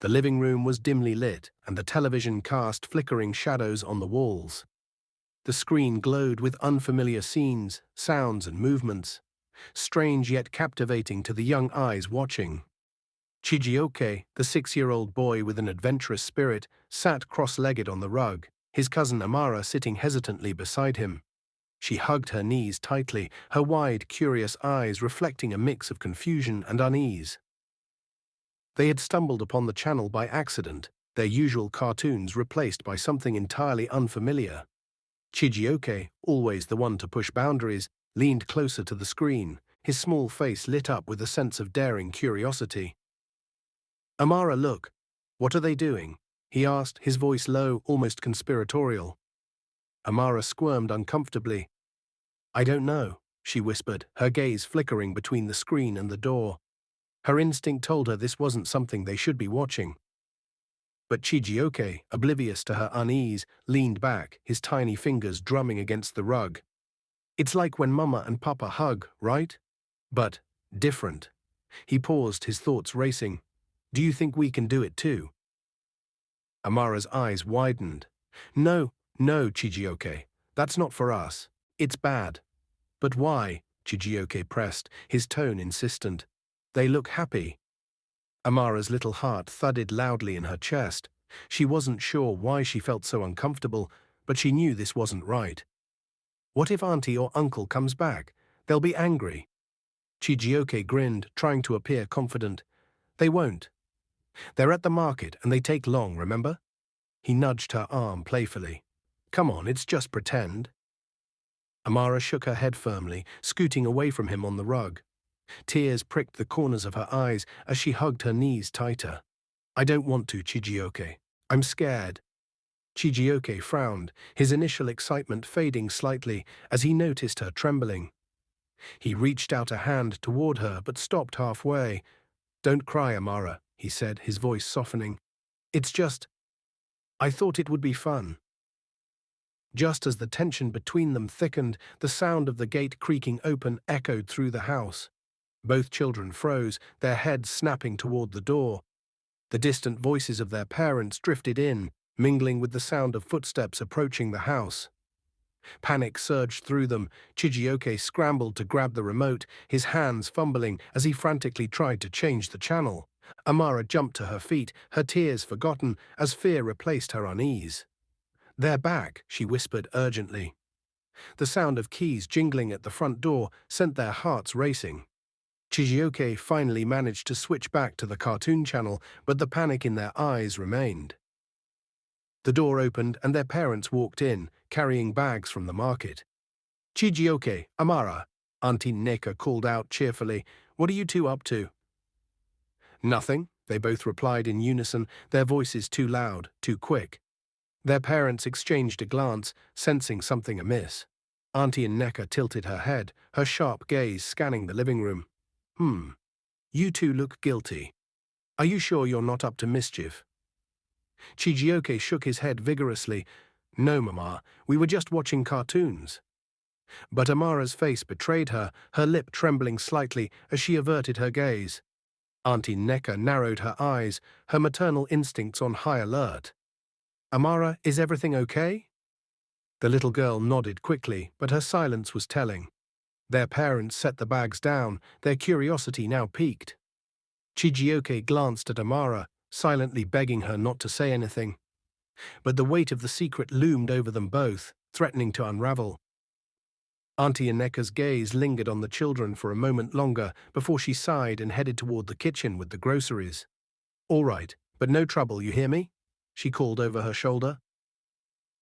The living room was dimly lit, and the television cast flickering shadows on the walls. The screen glowed with unfamiliar scenes, sounds, and movements, strange yet captivating to the young eyes watching. Chijioke, the 6-year-old boy with an adventurous spirit, sat cross-legged on the rug, his cousin Amara sitting hesitantly beside him. She hugged her knees tightly, her wide, curious eyes reflecting a mix of confusion and unease. They had stumbled upon the channel by accident, their usual cartoons replaced by something entirely unfamiliar. Chijioke, always the one to push boundaries, leaned closer to the screen, his small face lit up with a sense of daring curiosity. "Amara, look. What are they doing?" he asked, his voice low, almost conspiratorial. Amara squirmed uncomfortably. "I don't know," she whispered, her gaze flickering between the screen and the door. Her instinct told her this wasn't something they should be watching. But Chijioke, oblivious to her unease, leaned back, his tiny fingers drumming against the rug. "It's like when Mama and Papa hug, right? But different." He paused, his thoughts racing. "Do you think we can do it too?" Amara's eyes widened. "No, no, Chijioke. That's not for us. It's bad." "But why?" Chijioke pressed, his tone insistent. "They look happy." Amara's little heart thudded loudly in her chest. She wasn't sure why she felt so uncomfortable, but she knew this wasn't right. What if Auntie or Uncle comes back? They'll be angry. Chijioke grinned, trying to appear confident. "They won't. They're at the market and they take long, remember?" He nudged her arm playfully. "Come on, it's just pretend." Amara shook her head firmly, scooting away from him on the rug. Tears pricked the corners of her eyes as she hugged her knees tighter. "I don't want to, Chijioke. I'm scared." Chijioke frowned, his initial excitement fading slightly as he noticed her trembling. He reached out a hand toward her but stopped halfway. "Don't cry, Amara," he said, his voice softening. "It's just, I thought it would be fun." Just as the tension between them thickened, the sound of the gate creaking open echoed through the house. Both children froze, their heads snapping toward the door. The distant voices of their parents drifted in, mingling with the sound of footsteps approaching the house. Panic surged through them. Chijioke scrambled to grab the remote, his hands fumbling as he frantically tried to change the channel. Amara jumped to her feet, her tears forgotten as fear replaced her unease. "They're back," she whispered urgently. The sound of keys jingling at the front door sent their hearts racing. Chijioke finally managed to switch back to the cartoon channel, but the panic in their eyes remained. The door opened and their parents walked in, carrying bags from the market. "Chijioke, Amara," Auntie Neka called out cheerfully. "What are you two up to?" "Nothing," they both replied in unison, their voices too loud, too quick. Their parents exchanged a glance, sensing something amiss. Auntie Neka tilted her head, her sharp gaze scanning the living room. You two look guilty. Are you sure you're not up to mischief?" Chijioke shook his head vigorously. "No, Mama, we were just watching cartoons." But Amara's face betrayed her, her lip trembling slightly as she averted her gaze. Auntie Neka narrowed her eyes, her maternal instincts on high alert. "Amara, is everything okay?" The little girl nodded quickly, but her silence was telling. Their parents set the bags down, their curiosity now piqued. Chijioke glanced at Amara, silently begging her not to say anything. But the weight of the secret loomed over them both, threatening to unravel. Auntie Aneka's gaze lingered on the children for a moment longer before she sighed and headed toward the kitchen with the groceries. "All right, but no trouble, you hear me?" she called over her shoulder.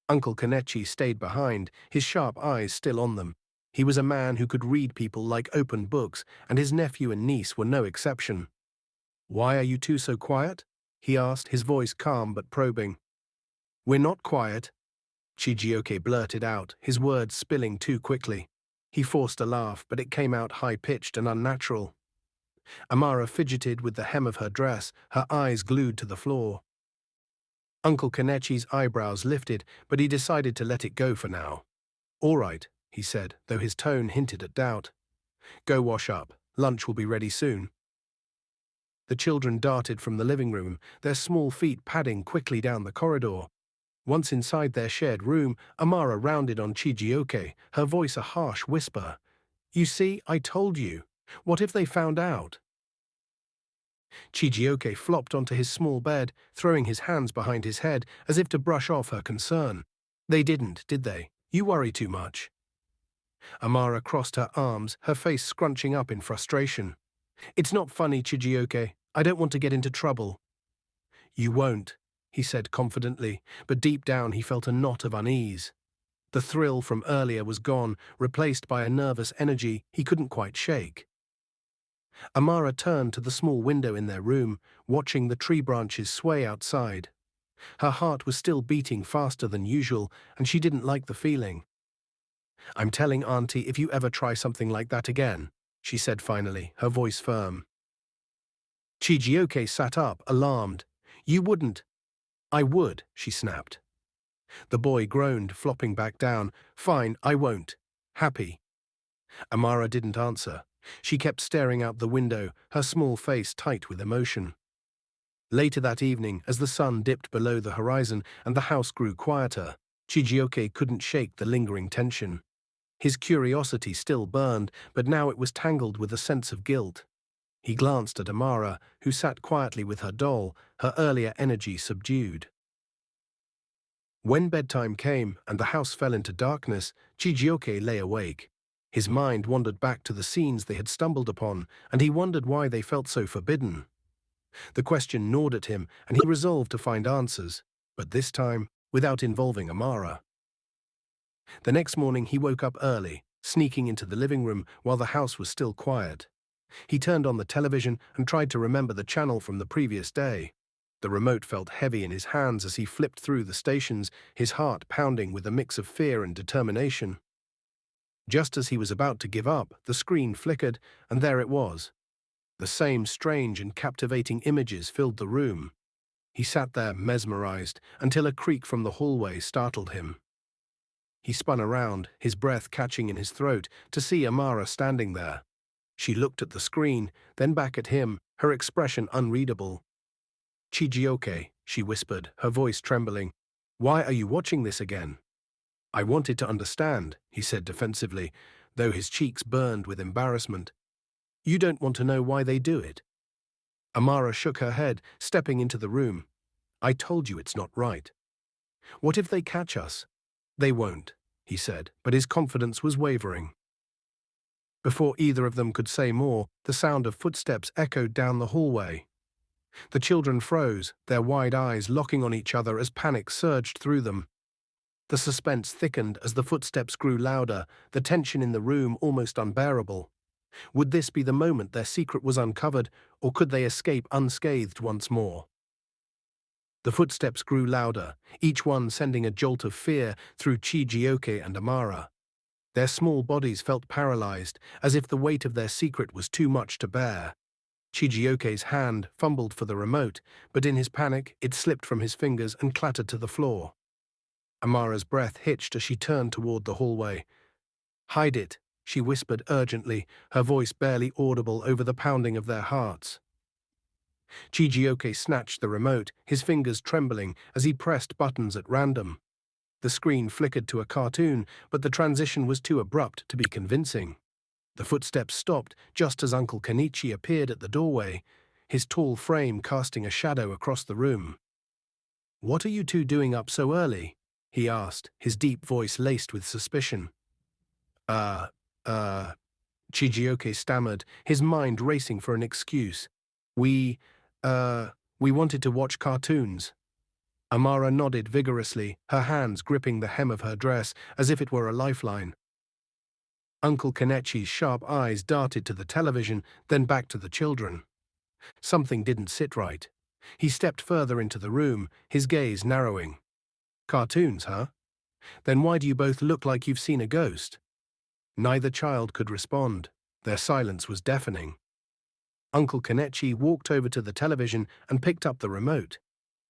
Uncle Kanechi stayed behind, his sharp eyes still on them. He was a man who could read people like open books, and his nephew and niece were no exception. "Why are you two so quiet?" he asked, his voice calm but probing. "We're not quiet," Chijioke blurted out, his words spilling too quickly. He forced a laugh, but it came out high-pitched and unnatural. Amara fidgeted with the hem of her dress, her eyes glued to the floor. Uncle Kanechi's eyebrows lifted, but he decided to let it go for now. "All right," he said, though his tone hinted at doubt. "Go wash up. Lunch will be ready soon." The children darted from the living room, their small feet padding quickly down the corridor. Once inside their shared room, Amara rounded on Chijioke, her voice a harsh whisper. "You see, I told you. What if they found out?" Chijioke flopped onto his small bed, throwing his hands behind his head as if to brush off her concern. "They didn't, did they? You worry too much." Amara crossed her arms, her face scrunching up in frustration. "It's not funny, Chijioke. I don't want to get into trouble." "You won't," he said confidently, but deep down he felt a knot of unease. The thrill from earlier was gone, replaced by a nervous energy he couldn't quite shake. Amara turned to the small window in their room, watching the tree branches sway outside. Her heart was still beating faster than usual, and she didn't like the feeling. "I'm telling Auntie if you ever try something like that again," she said finally, her voice firm. Chijioke sat up, alarmed. "You wouldn't." "I would," she snapped. The boy groaned, flopping back down. "Fine, I won't." Happy. Amara didn't answer. She kept staring out the window, her small face tight with emotion. Later that evening, as the sun dipped below the horizon and the house grew quieter, Chijioke couldn't shake the lingering tension. His curiosity still burned, but now it was tangled with a sense of guilt. He glanced at Amara, who sat quietly with her doll, her earlier energy subdued. When bedtime came and the house fell into darkness, Chijioke lay awake. His mind wandered back to the scenes they had stumbled upon, and he wondered why they felt so forbidden. The question gnawed at him, and he resolved to find answers, but this time without involving Amara. The next morning he woke up early, sneaking into the living room while the house was still quiet. He turned on the television and tried to remember the channel from the previous day. The remote felt heavy in his hands as he flipped through the stations, his heart pounding with a mix of fear and determination. Just as he was about to give up, the screen flickered, and there it was. The same strange and captivating images filled the room. He sat there mesmerized until a creak from the hallway startled him. He spun around, his breath catching in his throat, to see Amara standing there. She looked at the screen, then back at him, her expression unreadable. "Chijioke," she whispered, her voice trembling. "Why are you watching this again?" "I wanted to understand," he said defensively, though his cheeks burned with embarrassment. "You don't want to know why they do it?" Amara shook her head, stepping into the room. "I told you it's not right." "What if they catch us?" "They won't," he said, but his confidence was wavering. Before either of them could say more, the sound of footsteps echoed down the hallway. The children froze, their wide eyes locking on each other as panic surged through them. The suspense thickened as the footsteps grew louder, the tension in the room almost unbearable. Would this be the moment their secret was uncovered, or could they escape unscathed once more? The footsteps grew louder, each one sending a jolt of fear through Chijioke and Amara. Their small bodies felt paralyzed, as if the weight of their secret was too much to bear. Chijioke's hand fumbled for the remote, but in his panic it slipped from his fingers and clattered to the floor. Amara's breath hitched as she turned toward the hallway. "Hide it," she whispered urgently, her voice barely audible over the pounding of their hearts. Chijioke snatched the remote, his fingers trembling as he pressed buttons at random. The screen flickered to a cartoon, but the transition was too abrupt to be convincing. The footsteps stopped just as Uncle Kenichi appeared at the doorway, his tall frame casting a shadow across the room. "What are you two doing up so early?" he asked, his deep voice laced with suspicion. Chijioke stammered, his mind racing for an excuse. We wanted to watch cartoons." Amara nodded vigorously, her hands gripping the hem of her dress as if it were a lifeline. Uncle Kenichi's sharp eyes darted to the television, then back to the children. Something didn't sit right. He stepped further into the room, his gaze narrowing. "Cartoons, huh? Then why do you both look like you've seen a ghost?" Neither child could respond. Their silence was deafening. Uncle Kenichi walked over to the television and picked up the remote.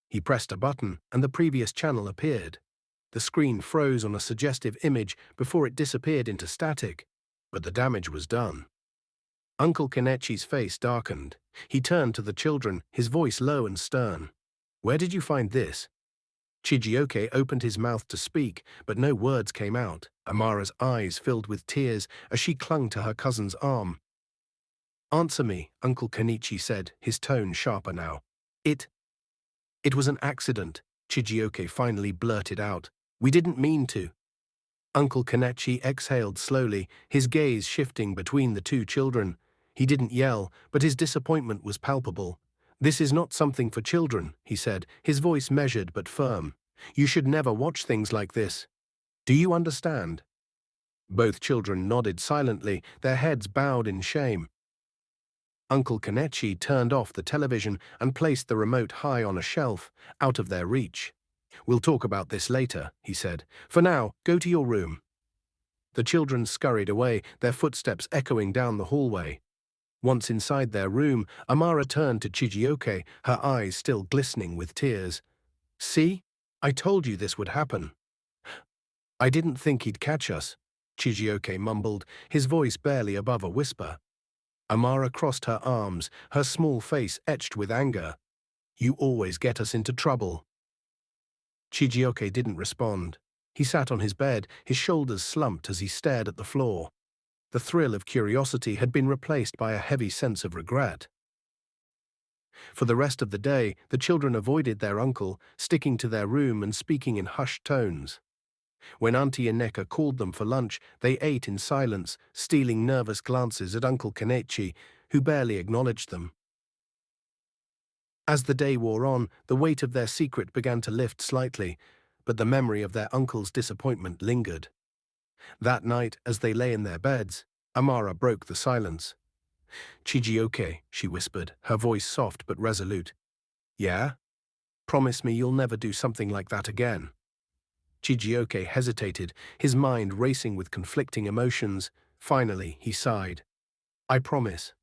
He pressed a button, and the previous channel appeared. The screen froze on a suggestive image before it disappeared into static, but the damage was done. Uncle Kenichi's face darkened. He turned to the children, his voice low and stern. "Where did you find this?" Chijioke opened his mouth to speak, but no words came out. Amara's eyes filled with tears as she clung to her cousin's arm. "Answer me," Uncle Kenichi said, his tone sharper now. It was an accident," Chijioke finally blurted out. "We didn't mean to." Uncle Kenichi exhaled slowly, his gaze shifting between the two children. He didn't yell, but his disappointment was palpable. "This is not something for children," he said, his voice measured but firm. "You should never watch things like this. Do you understand?" Both children nodded silently, their heads bowed in shame. Uncle Kenichi turned off the television and placed the remote high on a shelf, out of their reach. "We'll talk about this later," he said. "For now, go to your room." The children scurried away, their footsteps echoing down the hallway. Once inside their room, Amara turned to Chijioke, her eyes still glistening with tears. "See? I told you this would happen." "I didn't think he'd catch us," Chijioke mumbled, his voice barely above a whisper. Amara crossed her arms, her small face etched with anger. "You always get us into trouble." Chijioke didn't respond. He sat on his bed, his shoulders slumped as he stared at the floor. The thrill of curiosity had been replaced by a heavy sense of regret. For the rest of the day, the children avoided their uncle, sticking to their room and speaking in hushed tones. When Auntie Ineka called them for lunch, they ate in silence, stealing nervous glances at Uncle Kenichi, who barely acknowledged them. As the day wore on, the weight of their secret began to lift slightly, but the memory of their uncle's disappointment lingered. That night, as they lay in their beds, Amara broke the silence. "Chijioke," she whispered, her voice soft but resolute. "Yeah? Promise me you'll never do something like that again." Chijioke hesitated, his mind racing with conflicting emotions. Finally, he sighed. "I promise."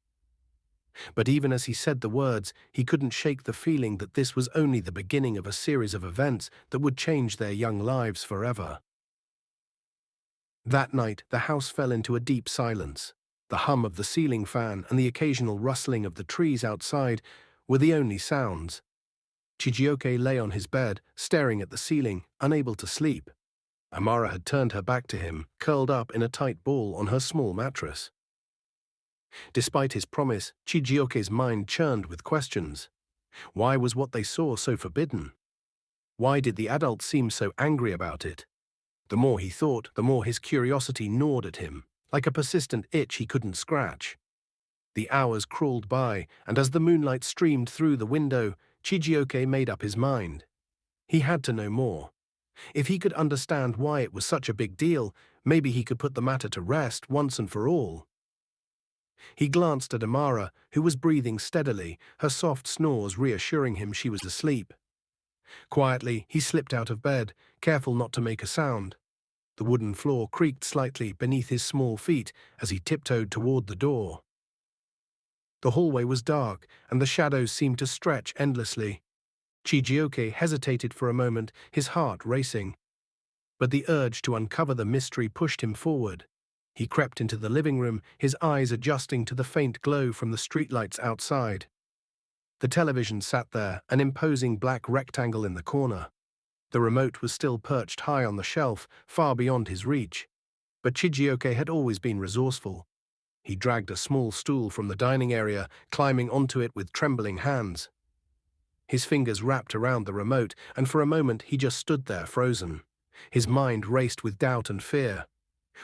But even as he said the words, he couldn't shake the feeling that this was only the beginning of a series of events that would change their young lives forever. That night, the house fell into a deep silence. The hum of the ceiling fan and the occasional rustling of the trees outside were the only sounds. Chijioke lay on his bed, staring at the ceiling, unable to sleep. Amara had turned her back to him, curled up in a tight ball on her small mattress. Despite his promise, Chijioke's mind churned with questions. Why was what they saw so forbidden? Why did the adults seem so angry about it? The more he thought, the more his curiosity gnawed at him, like a persistent itch he couldn't scratch. The hours crawled by, and as the moonlight streamed through the window, Chijioke made up his mind. He had to know more. If he could understand why it was such a big deal, maybe he could put the matter to rest once and for all. He glanced at Amara, who was breathing steadily, her soft snores reassuring him she was asleep. Quietly, he slipped out of bed, careful not to make a sound. The wooden floor creaked slightly beneath his small feet as he tiptoed toward the door. The hallway was dark, and the shadows seemed to stretch endlessly. Chijioke hesitated for a moment, his heart racing. But the urge to uncover the mystery pushed him forward. He crept into the living room, his eyes adjusting to the faint glow from the streetlights outside. The television sat there, an imposing black rectangle in the corner. The remote was still perched high on the shelf, far beyond his reach. But Chijioke had always been resourceful. He dragged a small stool from the dining area, climbing onto it with trembling hands. His fingers wrapped around the remote, and for a moment he just stood there frozen. His mind raced with doubt and fear.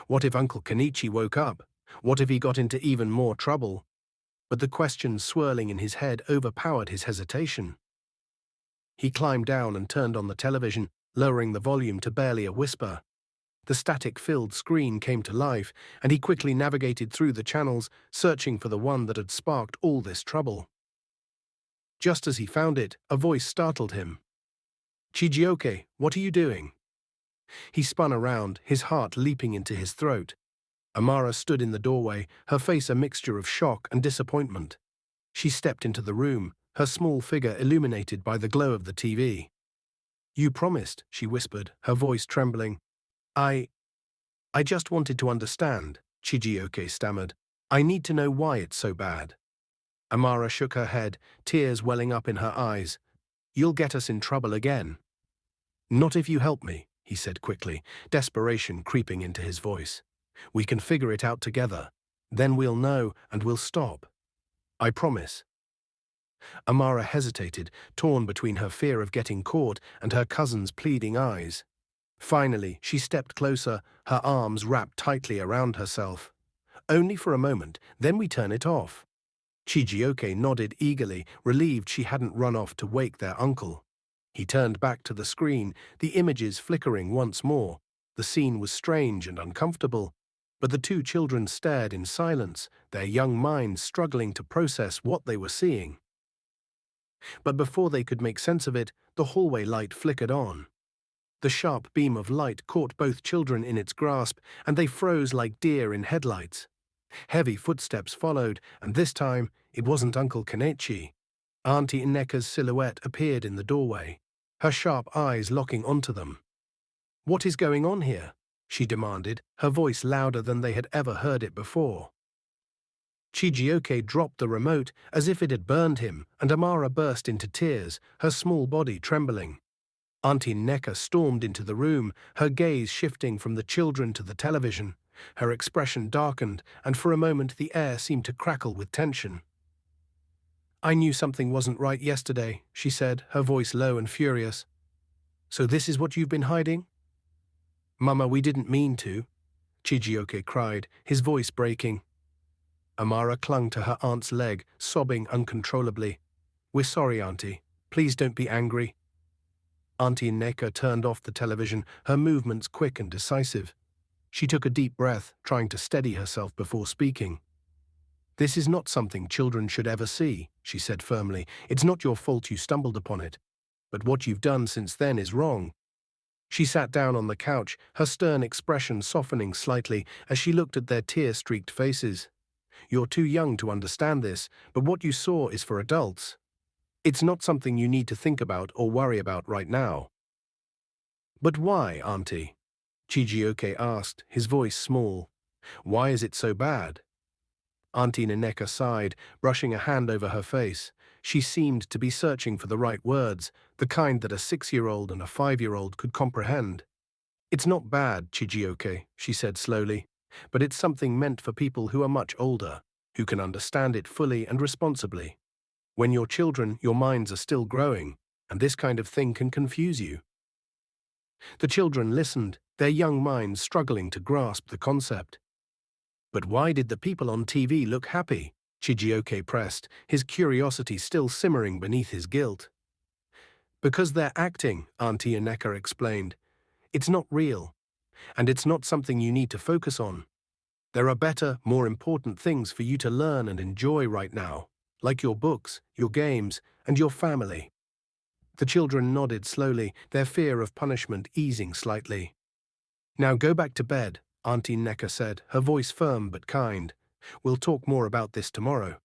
What if Uncle Kenichi woke up? What if he got into even more trouble? But the questions swirling in his head overpowered his hesitation. He climbed down and turned on the television, lowering the volume to barely a whisper. The static-filled screen came to life, and he quickly navigated through the channels, searching for the one that had sparked all this trouble. Just as he found it, a voice startled him. "Chijioke, what are you doing?" He spun around, his heart leaping into his throat. Amara stood in the doorway, her face a mixture of shock and disappointment. She stepped into the room, her small figure illuminated by the glow of the TV. "You promised," she whispered, her voice trembling. I just wanted to understand," Chijioke stammered. I need to know why it's so bad. Amara shook her head, tears welling up in her eyes. You'll get us in trouble again. Not if you help me, he said quickly, desperation creeping into his voice. We can figure it out together. Then we'll know and we'll stop. I promise. Amara hesitated, torn between her fear of getting caught and her cousin's pleading eyes. Finally, she stepped closer, her arms wrapped tightly around herself. Only for a moment, then we turn it off. Chijioke nodded eagerly, relieved she hadn't run off to wake their uncle. He turned back to the screen, the images flickering once more. The scene was strange and uncomfortable, but the two children stared in silence, their young minds struggling to process what they were seeing. But before they could make sense of it, the hallway light flickered on. The sharp beam of light caught both children in its grasp, and they froze like deer in headlights. Heavy footsteps followed, and this time it wasn't Uncle Kenichi. Auntie Ineka's silhouette appeared in the doorway, her sharp eyes locking onto them. "What is going on here?" she demanded, her voice louder than they had ever heard it before. Chijioke dropped the remote as if it had burned him, and Amara burst into tears, her small body trembling. Auntie Neka stormed into the room, her gaze shifting from the children to the television. Her expression darkened, and for a moment the air seemed to crackle with tension. "I knew something wasn't right yesterday," she said, her voice low and furious. "So this is what you've been hiding?" "Mama, we didn't mean to," Chijioke cried, his voice breaking. Amara clung to her aunt's leg, sobbing uncontrollably. "We're sorry, Auntie. Please don't be angry." Auntie Neka turned off the television, her movements quick and decisive. She took a deep breath, trying to steady herself before speaking. "This is not something children should ever see," she said firmly. "It's not your fault you stumbled upon it. But what you've done since then is wrong." She sat down on the couch, her stern expression softening slightly as she looked at their tear-streaked faces. "You're too young to understand this, but what you saw is for adults. It's not something you need to think about or worry about right now." "But why, Auntie?" Chijioke asked, his voice small. "Why is it so bad?" Auntie Nineka sighed, brushing a hand over her face. She seemed to be searching for the right words, the kind that a 6-year-old and a 5-year-old could comprehend. "It's not bad, Chijioke," she said slowly, "but it's something meant for people who are much older, who can understand it fully and responsibly. When you're children, your minds are still growing, and this kind of thing can confuse you." The children listened, their young minds struggling to grasp the concept. "But why did the people on TV look happy?" Chijioke pressed, his curiosity still simmering beneath his guilt. "Because they're acting," Auntie Ineka explained. "It's not real, and it's not something you need to focus on. There are better, more important things for you to learn and enjoy right now, like your books, your games, and your family." The children nodded slowly, their fear of punishment easing slightly. "Now go back to bed," Auntie Neka said, her voice firm but kind. "We'll talk more about this tomorrow."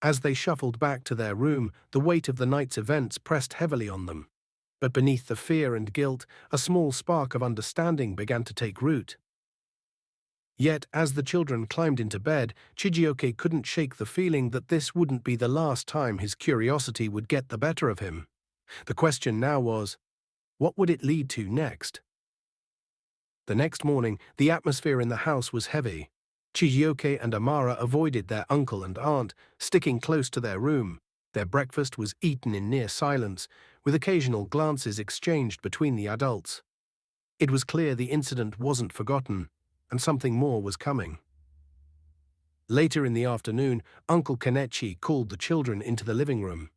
As they shuffled back to their room, the weight of the night's events pressed heavily on them. But beneath the fear and guilt, a small spark of understanding began to take root. Yet, as the children climbed into bed, Chijioke couldn't shake the feeling that this wouldn't be the last time his curiosity would get the better of him. The question now was, what would it lead to next? The next morning, the atmosphere in the house was heavy. Chijioke and Amara avoided their uncle and aunt, sticking close to their room. Their breakfast was eaten in near silence, with occasional glances exchanged between the adults. It was clear the incident wasn't forgotten, and something more was coming. Later in the afternoon, Uncle Kenichi called the children into the living room.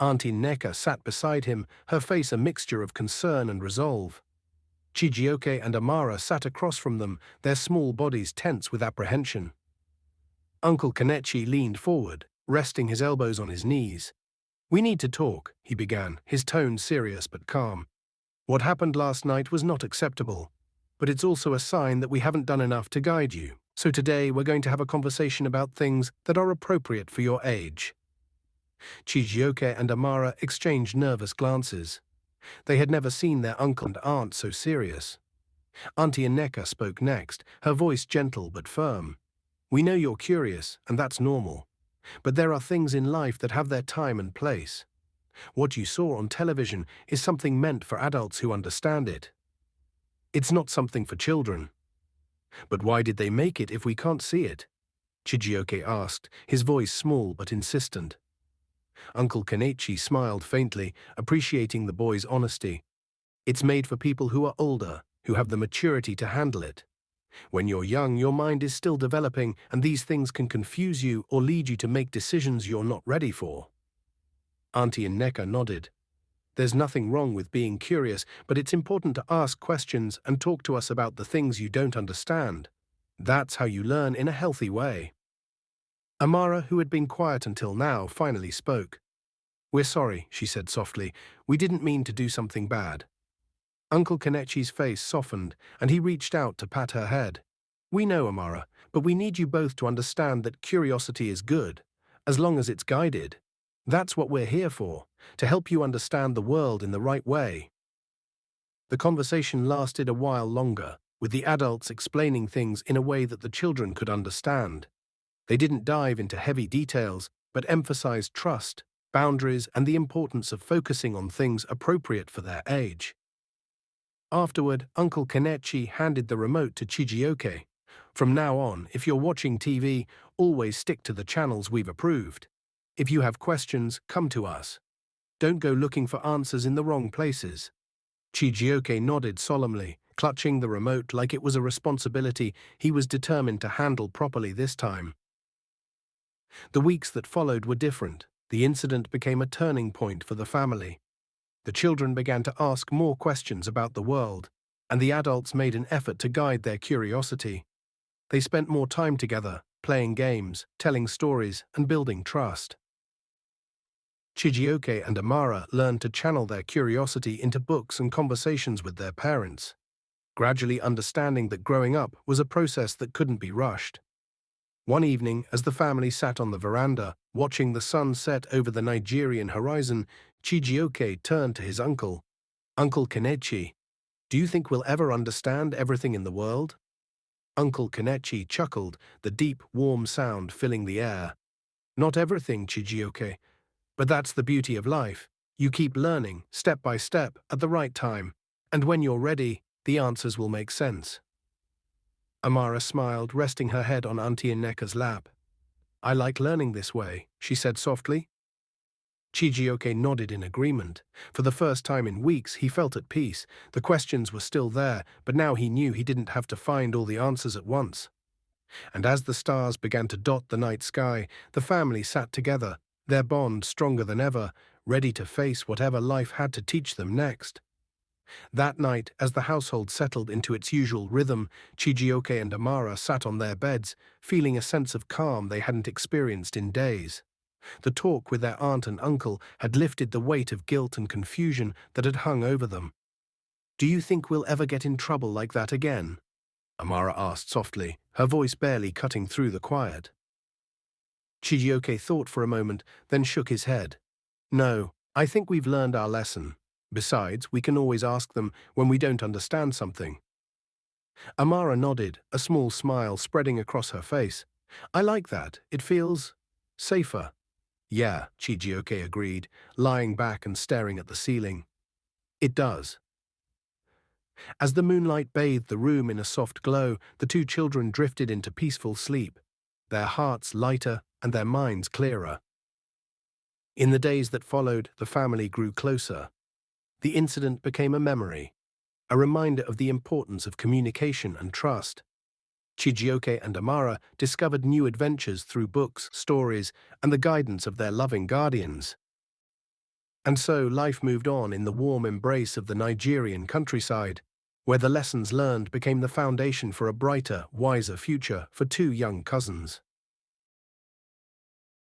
Auntie Neka sat beside him, her face a mixture of concern and resolve. Chijioke and Amara sat across from them, their small bodies tense with apprehension. Uncle Kenichi leaned forward, resting his elbows on his knees. "We need to talk," he began, his tone serious but calm. "What happened last night was not acceptable, but it's also a sign that we haven't done enough to guide you. So today we're going to have a conversation about things that are appropriate for your age." Chijioke and Amara exchanged nervous glances. They had never seen their uncle and aunt so serious. Auntie Ineka spoke next, her voice gentle but firm. We know you're curious, and that's normal. But there are things in life that have their time and place. What you saw on television is something meant for adults who understand it. It's not something for children. But why did they make it if we can't see it? Chijioke asked, his voice small but insistent. Uncle Kenichi smiled faintly, appreciating the boy's honesty. It's made for people who are older, who have the maturity to handle it. When you're young, your mind is still developing, and these things can confuse you or lead you to make decisions you're not ready for. Auntie Nneka nodded. There's nothing wrong with being curious, but it's important to ask questions and talk to us about the things you don't understand. That's how you learn in a healthy way. Amara, who had been quiet until now, finally spoke. We're sorry, she said softly. We didn't mean to do something bad. Uncle Kenichi's face softened, and he reached out to pat her head. We know, Amara, but we need you both to understand that curiosity is good, as long as it's guided. That's what we're here for, to help you understand the world in the right way. The conversation lasted a while longer, with the adults explaining things in a way that the children could understand. They didn't dive into heavy details, but emphasized trust, boundaries, and the importance of focusing on things appropriate for their age. Afterward, Uncle Kenichi handed the remote to Chijioke. From now on, if you're watching TV, always stick to the channels we've approved. If you have questions, come to us. Don't go looking for answers in the wrong places. Chijioke nodded solemnly, clutching the remote like it was a responsibility he was determined to handle properly this time. The weeks that followed were different. The incident became a turning point for the family. The children began to ask more questions about the world, and the adults made an effort to guide their curiosity. They spent more time together, playing games, telling stories, and building trust. Chijioke and Amara learned to channel their curiosity into books and conversations with their parents, gradually understanding that growing up was a process that couldn't be rushed. One evening, as the family sat on the veranda, watching the sun set over the Nigerian horizon, Chijioke turned to his uncle. Uncle Kenichi, do you think we'll ever understand everything in the world? Uncle Kenichi chuckled, the deep, warm sound filling the air. Not everything, Chijioke. But that's the beauty of life. You keep learning, step by step, at the right time. And when you're ready, the answers will make sense. Amara smiled, resting her head on Auntie Nneka's lap. I like learning this way, she said softly. Chijioke nodded in agreement. For the first time in weeks, he felt at peace. The questions were still there, but now he knew he didn't have to find all the answers at once. And as the stars began to dot the night sky, the family sat together, their bond stronger than ever, ready to face whatever life had to teach them next. That night, as the household settled into its usual rhythm, Chijioke and Amara sat on their beds, feeling a sense of calm they hadn't experienced in days. The talk with their aunt and uncle had lifted the weight of guilt and confusion that had hung over them. Do you think we'll ever get in trouble like that again? Amara asked softly, her voice barely cutting through the quiet. Chijioke thought for a moment, then shook his head. No, I think we've learned our lesson. Besides, we can always ask them when we don't understand something. Amara nodded, a small smile spreading across her face. I like that. It feels safer. Yeah, Chijioke agreed, lying back and staring at the ceiling. It does. As the moonlight bathed the room in a soft glow, the two children drifted into peaceful sleep, their hearts lighter and their minds clearer. In the days that followed, the family grew closer. The incident became a memory, a reminder of the importance of communication and trust. Chijioke and Amara discovered new adventures through books, stories, and the guidance of their loving guardians. And so life moved on in the warm embrace of the Nigerian countryside, where the lessons learned became the foundation for a brighter, wiser future for two young cousins.